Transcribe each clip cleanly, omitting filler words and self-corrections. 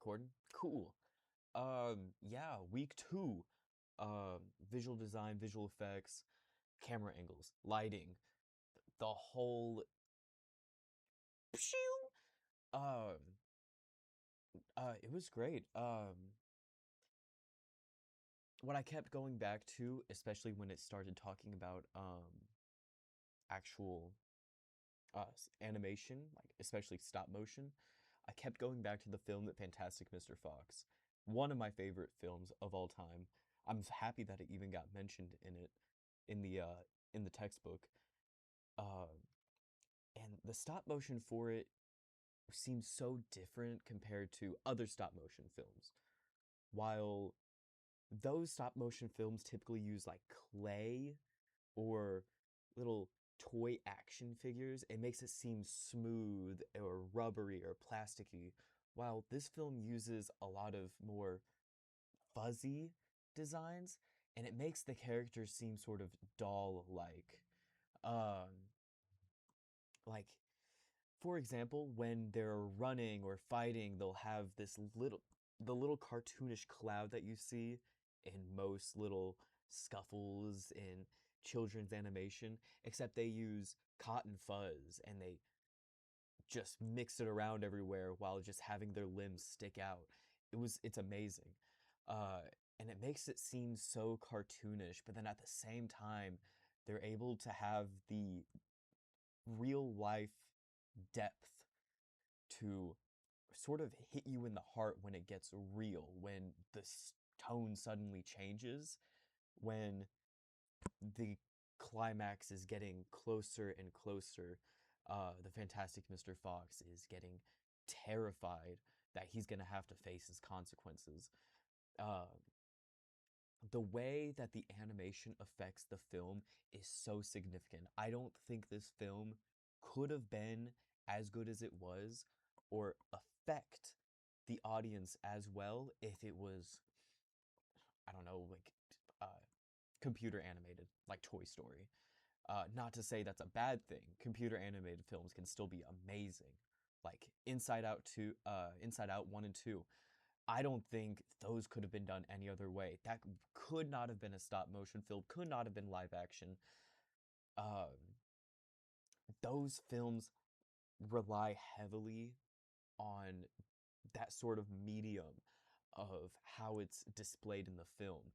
recording? Cool. Yeah, week two. Visual design, visual effects, camera angles, lighting, the whole. Pshoo! Um, it was great. What I kept going back to, especially when it started talking about actual animation, like especially stop motion, I kept going back to the film The Fantastic Mr. Fox, one of my favorite films of all time. I'm happy that it even got mentioned in the textbook. Uh, and the stop motion for it seems so different compared to other stop motion films. While those stop motion films typically use like clay or little toy action figures, it makes it seem smooth or rubbery or plasticky. While this film uses a lot of more fuzzy designs, and it makes the characters seem sort of doll-like. Um, like, for example, when they're running or fighting, they'll have the little cartoonish cloud that you see in most little scuffles in children's animation, except they use cotton fuzz and they just mix it around everywhere while just having their limbs stick out. It's amazing. Uh, and it makes it seem so cartoonish, but then at the same time, they're able to have the real life depth to sort of hit you in the heart when it gets real, when the tone suddenly changes, when the climax is getting closer and closer. The Fantastic Mr. Fox is getting terrified that he's going to have to face his consequences. Uh, the way that the animation affects the film is so significant. I don't think this film could have been as good as it was or affect the audience as well if it was, I don't know, like uh, computer animated, like Toy Story. Not to say that's a bad thing. Computer animated films can still be amazing, like Inside Out 1 and 2. I don't think those could have been done any other way. That could not have been a stop motion film, could not have been live action. Um, those films rely heavily on that sort of medium of how it's displayed in the film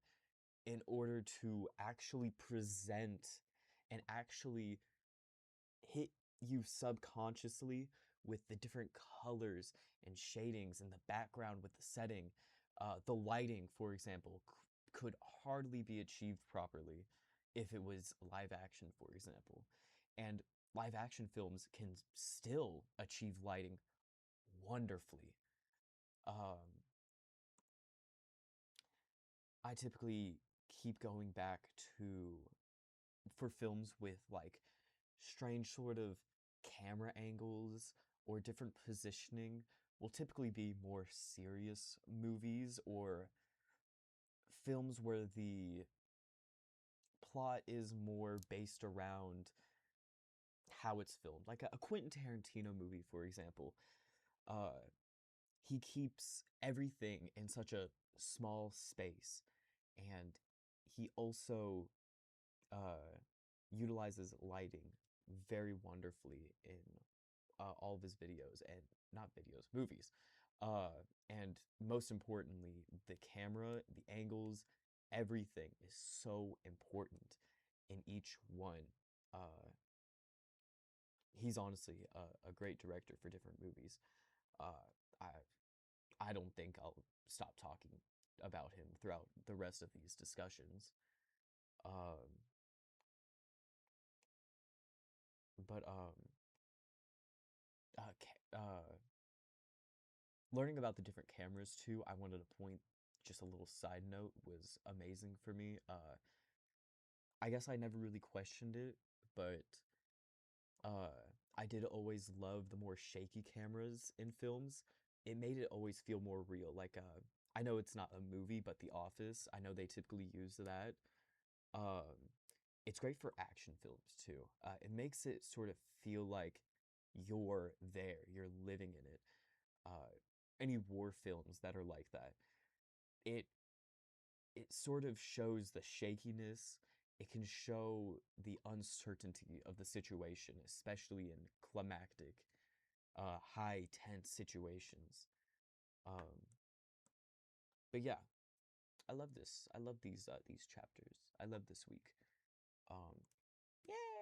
in order to actually present and actually hit you subconsciously with the different colors and shadings and the background with the setting. The lighting, for example, could hardly be achieved properly if it was live action, for example. And live action films can still achieve lighting wonderfully. Um, I typically keep going back to for films with like strange sort of camera angles or different positioning will typically be more serious movies or films where the plot is more based around how it's filmed. Like a Quentin Tarantino movie, for example. Uh, he keeps everything in such a small space, and he also uh, utilizes lighting very wonderfully in all of his videos and not videos, movies. And most importantly, the camera, the angles, everything is so important in each one. Uh, he's honestly a great director for different movies. Uh, I I don't think I'll stop talking about him throughout the rest of these discussions. Um, but learning about the different cameras too, I wanted to point just a little side note was amazing for me. I guess I never really questioned it, but uh, I did always love the more shaky cameras in films. It made it always feel more real. Like I know it's not a movie, but The Office, I know they typically use that. Um, it's great for action films too. It makes it sort of feel like you're there, you're living in it. Uh, any war films that are like that. It it sort of shows the shakiness. It can show the uncertainty of the situation, especially in climactic, high tense situations. Um, but yeah, I love this. I love these chapters. I love this week. Um, Yay!